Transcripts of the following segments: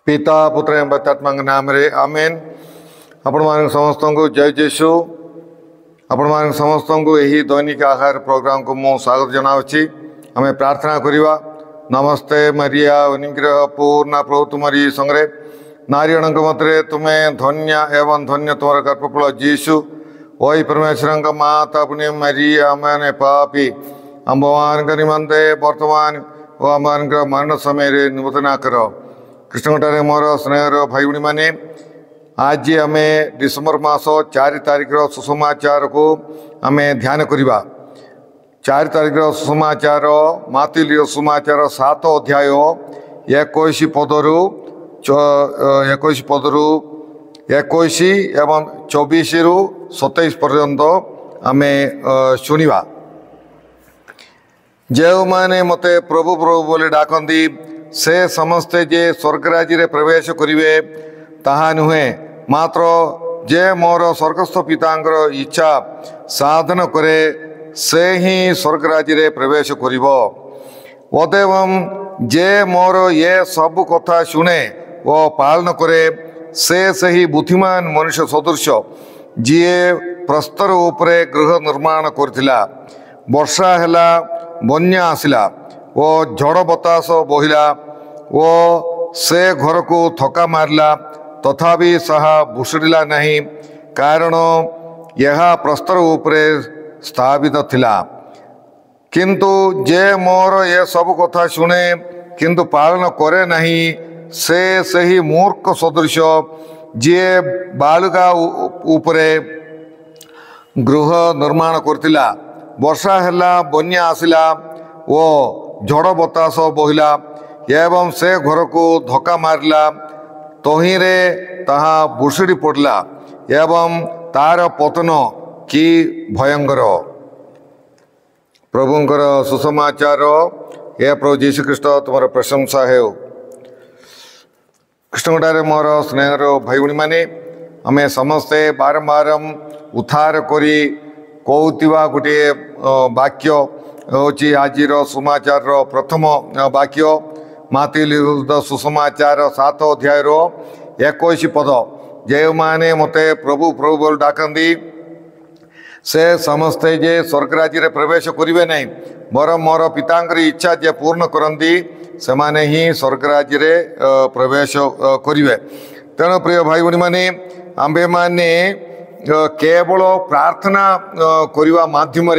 पिता पुत्र एवं पवित्रात्माଙ୍କ नामରେ आमेन। आपण समस्त को जय जेसु। आपण समस्त को यही दैनिक आहार प्रोग्राम को मु स्वागत जनावछि। हमें प्रार्थना करिवा। नमस्ते मरिया अनुग्रह पूर्ण प्रभु तुमरी संगे नारीगणक मध्य तुम्हें धन्य एवं धन्य तुम गर्भफल जीशु। ओई परमेश्वर माता पुण्य मरिया मैंने पापी अम्बान निमंते वर्तमान और आम मरण समय निबोधना कर। कृष्णटारे मोर स्नेहर भाई भाई मैंने आज आम डिसेम्बर मास 4 तारिख सुसमाचार को आम ध्यान करवा। 4 तारिख सुसमाचार मातिल सुसमाचार 7 अध्याय 21 पदरु 21 एवं 24 रु 27 पर्यंत आम शुणा। जो मैंने मते प्रभु प्रभु बोले डाकती से समस्ते जे स्वर्गराज रे प्रवेश करिवे ताहा नुहे, मात्र जे मोर स्वर्गस्थ पितांकर इच्छा साधन करे से ही स्वर्गराज रे प्रवेश करिवो। अतएवं जे मोर ये सब कथा शुणे व पालन करे से सही बुद्धिमान मनुष्य सदृश जीए प्रस्तर उपरे गृह निर्माण करथिला। वर्षा हैला, बन्या आसिला ओ झड़ बतास बहिला ओ से घर को थका मारला, तथापि साहा भुसुड़िला नहीं, कारण यह प्रस्तर उपरे स्थापित थिला। किंतु जे मोर ये सब कथा शुणे किंतु पालन करे नहीं से सही मूर्ख सदृश जीए बालुका उपरे गृह निर्माण करथिला। वर्षा हैला, बन्या आसिला ओ झड़ बतास बहिला एवं से घर को धक्का मारला, तहिरे ताहा भुसुड़ी पड़ला एवं तार पतन कि भयंकर। प्रभुंकर सुसमाचार। हे प्रभु जीशु ख्रीष्ट तुम्हारा प्रशंसा है। कृष्णटारे मोर स्नेहर भाई भाई मैंने आम समस्ते बारंबार उद्धार करी कहूवा गोटे वाक्य होची आज सुसमाचार प्रथम वाक्य मातिल सुसमाचार 7 अध्याय 21 पद। जे माने मते प्रभु प्रभु बोल डाकती से समस्ते जे स्वर्गराज रे प्रवेश करिवे नहीं, मोर मोर पितांकर इच्छा जे पूर्ण करती से माने ही स्वर्गराज रे प्रवेश करिवे। तेणु प्रिय भाई भाई माने आंबे माने केवल प्रार्थना करने माध्यम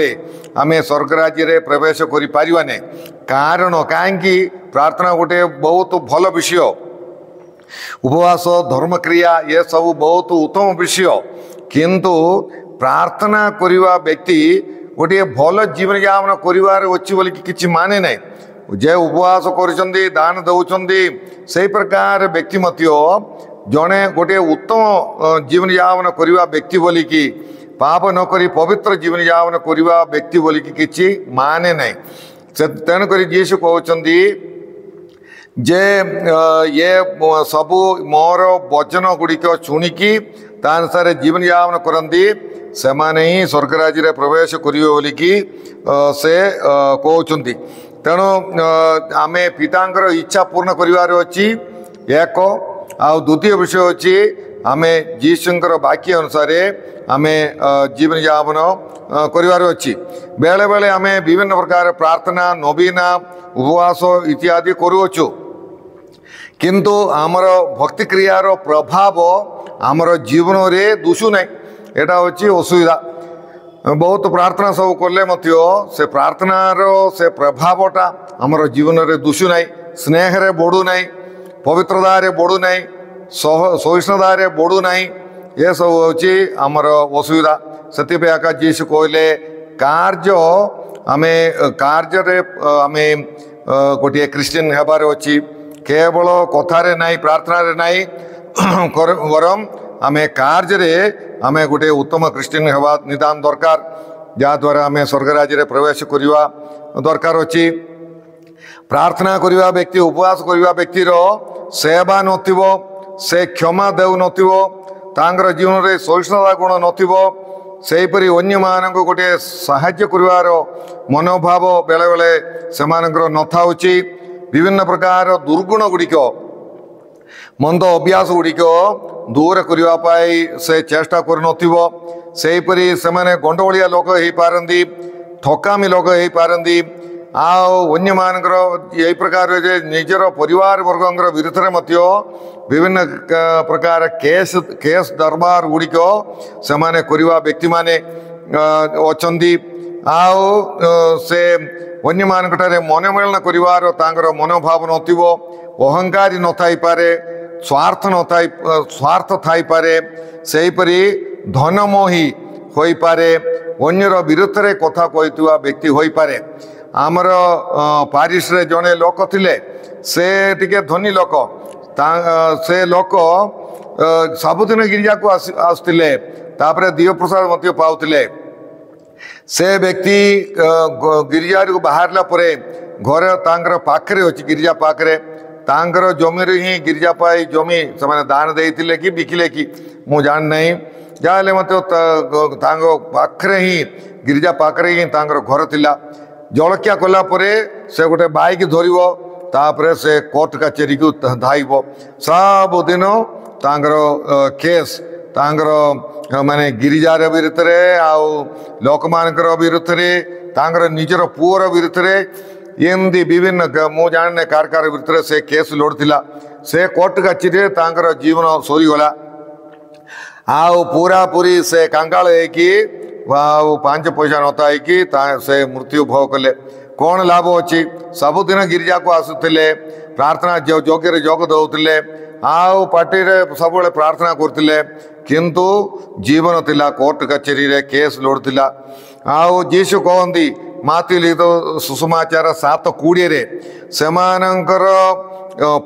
आम स्वर्गराज रे प्रवेश करि परिबा नहीं। कारण कहीं प्रार्थना गोटे बहुत भल विषय, उपवास धर्म क्रिया ये सब बहुत उत्तम विषय, किंतु प्रार्थना करवा व्यक्ति गोटे भल जीवन यापन कर बोली कि माने ना। जे उपवास कर दान दौरान से प्रकार व्यक्ति जड़े गोटे उत्तम जीवन यापन करवा व्यक्ति बोली कि पाप नक पवित्र जीवन यापन करवा व्यक्ति बोली कि माने ना। तेणुक जीशु कहते जे ये सबू मोर वचन गुड़िक शुणिकी तानुसार जीवन यापन करती से माने ही स्वर्गराज रे प्रवेश करिवे बोलिकी से कहते। तेणु आम पितांकर इच्छा पूर्ण करिवार अछि एक। आ द्वितीय विषय अच्छी आम जीशुंकर वाक्य अनुसार आम जीवन यापन करिवार अछि। बेले बेले आम विभिन्न प्रकार प्रार्थना नवीना उपवास इत्यादि करुअछु, किंतु आमर भक्ति क्रियार प्रभाव आमर जीवन रे दुसु नहीं। एटा होची असुविधा। बहुत प्रार्थना सब कले से प्रार्थनार से प्रभावटा आमर जीवन रे दुसु नहीं। स्नेह रे बढ़ू नहीं, पवित्रता रे बढ़ू नहीं, सहिष्णुता रे बढ़ू नहीं। ये सब होची आमर असुविधा। से आका जीशु कहले कार्य आमे कार्य रे आमे गोटे क्रिश्चियन हेबार अच्छी, केवल कथारे नहीं प्रार्थना रे नहीं वरम आमे कार्य रे आमे गोटे उत्तम क्रिश्चियन हेबा निदान दरकार, जहाँद्वारा आमे स्वर्गराज रे प्रवेश करवा दरकार अच्छी। प्रार्थना करवा व्यक्ति उपवास करवा व्यक्तिर सेवा नथिबो, से क्षमा देउ नथिबो, तांगर जीवन रे सहिष्णुता गुण नथिबो, सेहीपरि अन्य मानक गोटे साहाय्य करिवार मनोभाव बेले बेले सेमानकर नथाउची। विभिन्न प्रकार दुर्गुण गुड़िक मंद अभ्यास गुड़िक दूर करने से चेष्टा करपरी से गंडगोलिया लोक हो पारती ठकामी लोक हो पारती अन्य मानकर यही प्रकार निजर परिवार वर्ग विरुद्ध में विभिन्न प्रकार केस दरबार गुड़िक से व्यक्ति माने अच्छी से अन्य मानकटारे मनोमेलन कर मनोभाव नथिबो अहंकारी न थाई पारे स्वार्थ थाई पारे सेहीपरि धनमोही होई पारे अन्यर विरुद्ध रे कथा कहतुवा व्यक्ति होई पारे आमर पारिश रे जने लोक थिले से टिके धनी लोक से लोक सबुदिन गिरिजा को आसुतिले तापरे दिव्य प्रसाद मध्य पाउतिले से व्यक्ति गिरिजा को बाहरला परे घर तांकर पाखरे अछि गिरिजा पाखरे तांकर जमी ही गिरिजा पाई जमी से दान देइतिले कि बिकिले कि मु जान नहीं जाले मत पाखरे ही गिरिजा पाखरे ही तांकर घर थिला जलखिया कला परे से गोटे बाइक धरिबो तापरे से कोर्ट कचेरी को धाइबो सब दिन तांकर केस तांकर माने गिरिजार विरुद्ध रे आउ लोक मानकर विरुद्ध रे तांकर निजर पुअर विरुद्ध रे एमती विभिन्न मु जाने कार विरुद्ध से केस लड़थिला से कोर्ट कचेरी तांकर जीवन सोरीगला आउ पूरा पूरी से कांगाल होगी 5 पैसा नता कि से मृत्यु भोग कले कौन लाभ अच्छी सबुदिन गिरिजा को आसुले प्रार्थना यज्ञ जोग दौले आउ पार्टी रे सब प्रार्थना करते किंतु जीवन थिला कोर्ट कचेरी रे केस लड़थिला आउ जीशु कहती माथि लिखित सुसमाचार 7:20 रे सेमानंकर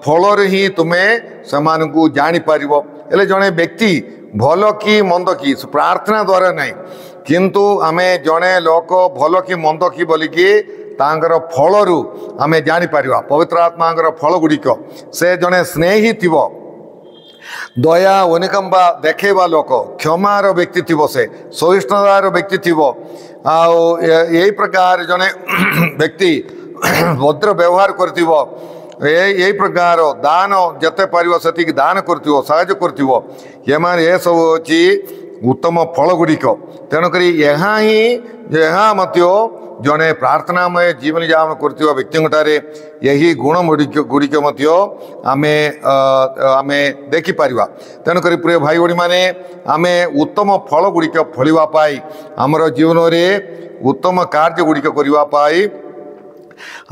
फल ही तुम्हें सेमान को जानी पारिबो एले जने व्यक्ति भल कि मंद कि प्रार्थना द्वारा नहीं किंतु आमे जने लोक भल कि मंद कि बोलिकी तांकर फल रु आमे जानी पारिबा पवित्र आत्मांकर फल गुड़िक से जने स्नेही थिबो दया अनुकंपा देखेबा लोक क्षमार व्यक्ति थिबो से सहिष्णुतार व्यक्ति थिबो आउ यही प्रकार जने व्यक्ति भद्र व्यवहार करथिबो यही प्रकार दान जते पारिबो सेति दान करथिबो साहाय्य करथिबो ये माने ये सब अछि उत्तम फल गुड़िक तेणुक यहाँ ही यहाँ मध्य जड़े प्रार्थनामय जीवन यापन कर व्यक्ति यही गुण गुड़िक आमे आमे देखिपर तेणुक प्रिय भाई भाई मैंने आमे उत्तम फल गुड़िक फलवाई आमर जीवन में उत्तम कार्य गुड़िक करने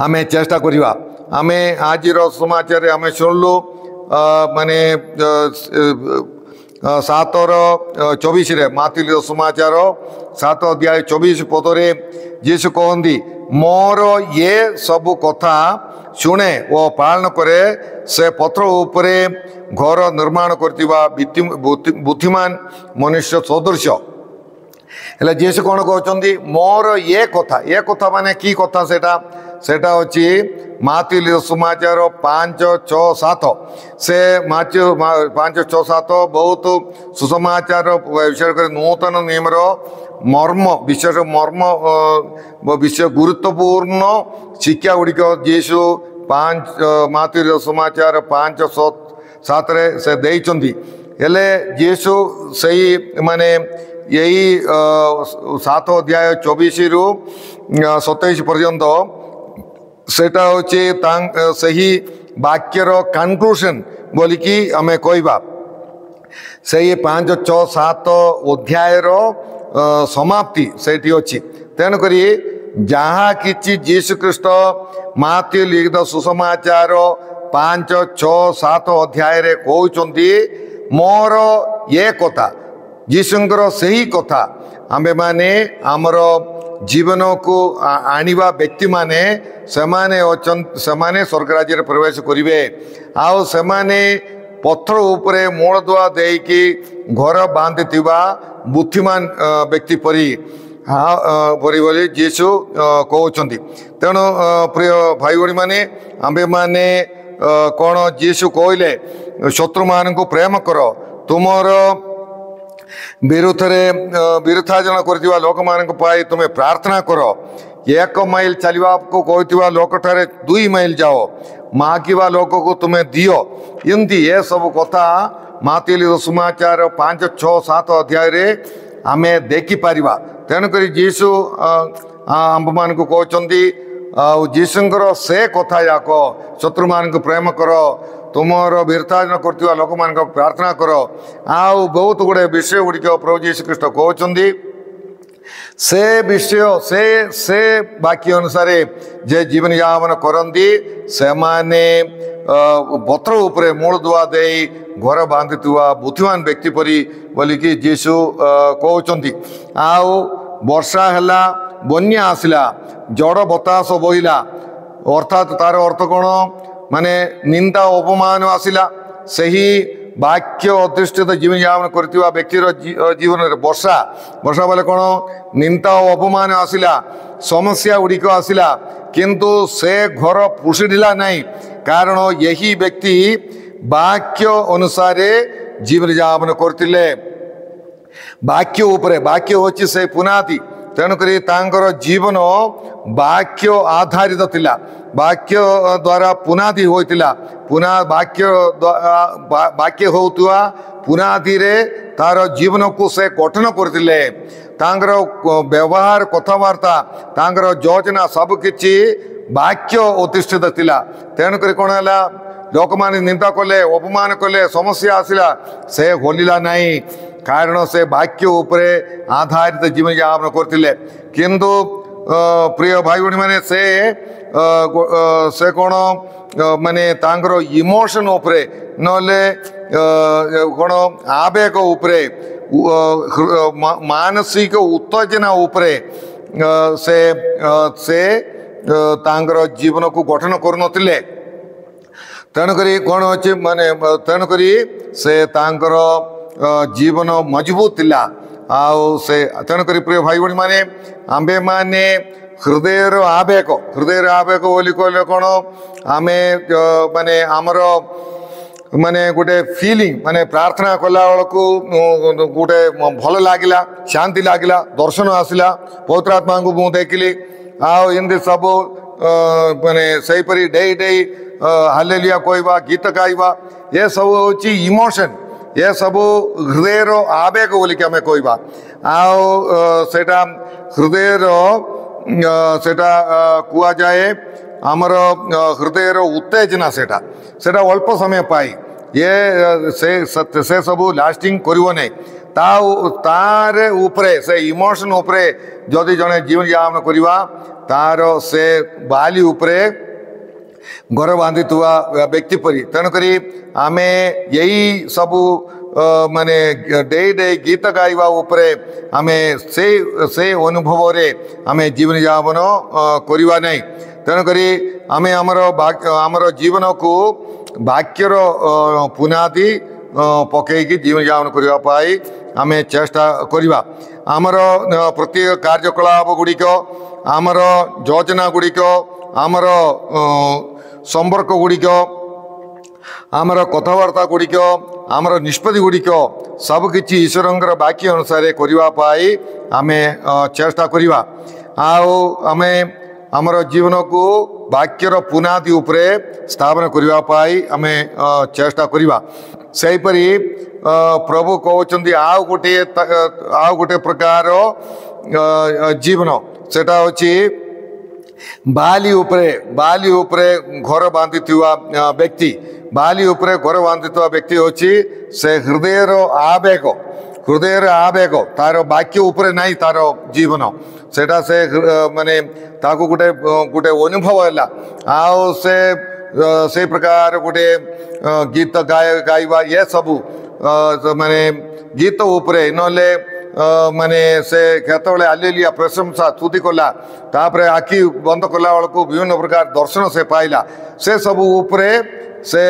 आमे चेष्टा करवा आमे आज समाचार आम शुणलु माने 7:24 माथिल समाचार 7:24 पदरे यीशु कहती मोर ये सब कथा शुणे और पालन करे से पथर उपरे घर निर्माण करथिबा बुद्धिमान मनुष्य सदृश हेले यीशु कौन कहते मोर ये कथा माने की कथा सेटा अच्छी माथिल समाचार 5:6-7 से 5:6-7 बहुत सुसमाचार विशेष कर नूतन नियमर मर्म विशेष मर्म विषय गुरुत्वपूर्ण शिक्षा गुड़िक यीशु माथिल समाचार 5:7 से देइचंदी हेले यीशु सही माने यही 7:24 रु 27 पर्यंत सेटा होचे सही वाक्यर कनक्लूशन बोलिकी आमे कहबा सही 5:6-7 अध्यायर समाप्ति सेठी अछि तेणुक जहाँ किछि यीशु ख्रीष्ट माथि लिखित सुसमाचार 5:6-7 अध्याय रे कहउचंती मोर ये कथा यीशुंकर सही कथा आमे माने आमर जीवन को आनिबा व्यक्ति माने समाने स्वर्ग राज्य प्रवेश करिवे आउ समाने पत्थर उपरे मूल दुआ देकी घर बांधिथिबा बुद्धिमान व्यक्ति परी परी बोली यीशु कहउचंती तेणु प्रिय भाई भाई माने आमे माने कौन यीशु कहले शत्रु मान को प्रेम कर तुमर विरुद्धाचरण कर लोक मान तुम्हें प्रार्थना कर 1 माइल चलवा को कहता लोक ठारे 2 माइल जाओ मागिवा लोक को तुम्हें दियो एमती ये सब कथा मातेली सुसमाचार 5, 6, 7 अध्याय आम देखिपर तेणुक जीशु आम मान को कहते जीशुଙ୍କର से कथा याक शत्रु मान प्रेम कर तुमर विरताजन कर लोक मान प्रार्थना कर आउ बहुत गुड़े विषय गुड़िक प्रभु जीशु ख्रीष्ट कहते से विषय से वाक्य अनुसार जे जीवन यापन करती से माने पत्र उपरे मूल दुआ दे घर बांधि बुद्धिमान व्यक्ति परी बोलिकी जीशु कहते आउ वर्षा है बन्या आसला जड़ बतास बहिला अर्थात तार अर्थ कौन माने निंदा अपमान आसला सही वाक्य अधिष्ठित जीवन यापन करथिबा व्यक्तिर जीवन में वर्षा वर्षा बोले कौन निंदा और अपमान आसला समस्या गुड़िक आसला किंतु से घर पुषिला नहीं कारण यही व्यक्ति वाक्य अनुसार जीवन यापन करथिले वाक्य उपरे वाक्य होछि से पुनाति तेणुक जीवन वाक्य आधारित थिला वाक्य द्वारा पुनादि होइतिला पुना वाक्य होतुआ पुनादि रे तार जीवन को से गठन करथिले तांगर व्यवहार कथबार्ता तांगर योजना सब किछि वाक्य अधिष्ठित थिला तेणुक कौन है लोक माने निंदा कले अपमान कले समस्या आसला से होलिला नहीं कारण से वाक्य उपरे आधारित जीवन यापन करथिले किंतु प्रिय भाई भणी माने से कौन माने तांगर इमोशन उपरे नले कौन आवेग उपरे मानसिक उत्तेजना उपरे से तांगर जीवन को गठन करनथिले तेणुकरी कौन अच्छे माने तेणुकरी से तांकर जीवन मजबूत थिला आउ से तेणुक प्रिय भाई भणी माने आंबे माने हृदयर आवेग बोली कहले कौन आमे माने आमर माने गोटे फीलिंग माने प्रार्थना कला बेलू गोटे भल लगिला शांति लगिला दर्शन आसला पवित्र आत्मा को मुझे देखिली आमती सब माने सहीपरी डेई डेई हालेलुया कहवा गीत गाइबा ये सब हूँ इमोशन ये सब हृदय आवेग बोल के आम कहवा आटा हृदय सेटा कुआ जाए आमर हृदय उत्तेजना सेटा अल्प समय पाई ये से सब लास्टिंग करिवो नहीं तार उपरे से इमोशन उपरे जदि जड़े जीवन यापन करवा तार से बाली उपरे घर बांधि व्यक्ति परी तेणुक आम यही सबू माने डे डे गीत गाइबा उपरे आमे से अनुभव रे आमे जीवन यापन करवा नहीं तेणुक आमे आमर जीवन को वाक्यर पुनादि पकईकि जीवन यापन करने आमे चेष्टा करवा आमर प्रत्येक कार्यकलाप गुड़िक आमर योजना गुड़िक आमर संपर्क गुड़िक आमर कथबार्ता गुड़िक आमर निष्पत्ति गुड़िक सबकि ईश्वर वाक्य अनुसार करने आमे चेष्टा करवा आमे आमर जीवन को वाक्यर पुनादि उपरे स्थापन करने आमे चेष्टा करवा सेहीपरि प्रभु कहते आउ गोटे प्रकार जीवन सेटा होची बाली उपरे घर बांधि व्यक्ति बाली उपरे घर बांधि व्यक्ति होची से हृदय आवेग तार वाक्य उपरे नहीं तार जीवन सेटा से माने ताको गोटे गोटे अनुभव है आओ से प्रकार गोटे गीत गाइबा ये सबू माने गीत उपरे नले माने से केतबले हालेलुया प्रशंसा स्तुति कला तापरे आखि बंद कला बेलू विभिन्न प्रकार दर्शन से पाइला से सबू उपरे से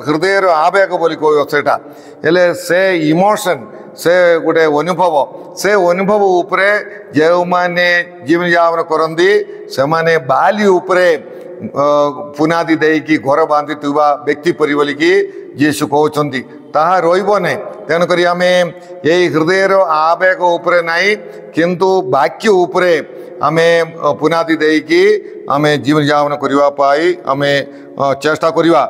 हृदय आवेग बोली कह सेटा हेले से इमोशन से गोटे अनुभव उपरे जो माने जीवन यापन करती से माने बाली उपरे पुनादि देकी घर बांधि व्यक्ति परि बोलिकी जीशु कहते ताहा रोइबो नहीं तेणुक आम यही हृदय आवेग उपरे नहीं किंतु वाक्य उपरे आमे पुनादी देकी आमे जीवन यापन करने आमे चेष्टा करिवा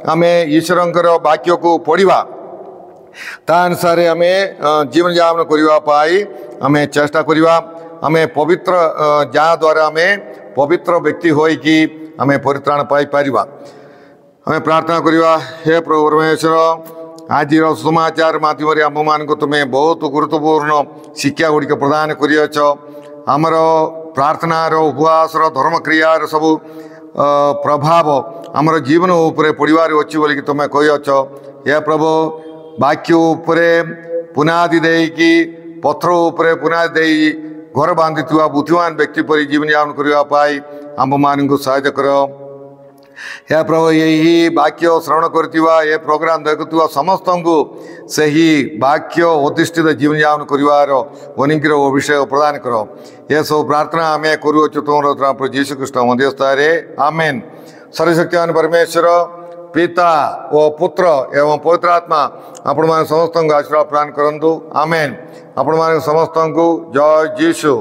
आमे ईश्वरंकर वाक्य को पढ़िवा ता अनुसार आमे जीवन यापन करने आमे चेष्टा करिवा आमे पवित्र जहाँ द्वारा आमे पवित्र व्यक्ति होइकी आमे परित्राण पाई पारिबा। आमे प्रार्थना करिवा। हे प्रभु परमेश्वर आज समाचार माध्यम आम मान तुम्हें बहुत गुरुत्वपूर्ण शिक्षा गुड़िक प्रदान करियछ। आमर प्रार्थनार उपवास धर्म क्रियार सबू प्रभाव आमर जीवन उपरे पड़िबार अछि बोली तुम्हें कहियछ। हे प्रभु वाक्य उपरे पुनादी देकी पत्थर उपरे पुनादी देई घर बांधिथुवा बुद्धिमान व्यक्ति परि जीवन यापन करिवा पाई आम मान को सहायता कर। हे प्रभु यही वाक्य श्रवण करथिबा ए प्रोग्राम देखुवा समस्त को सही वाक्य अधिष्ठित जीवन यापन करिवार अनुग्रह विषय प्रदान कर। यह सब प्रार्थना आमे करूछु तुमर प्रभु यीशु ख्रीष्ट मध्यस्थरे आमेन। सर्वशक्तिमान परमेश्वर पिता व पुत्र एवं पवित्र आत्मा आपण मान समस्त को आशीर्वाद प्रदान करंतु आमेन। आपण मान समस्त को जय यीशु।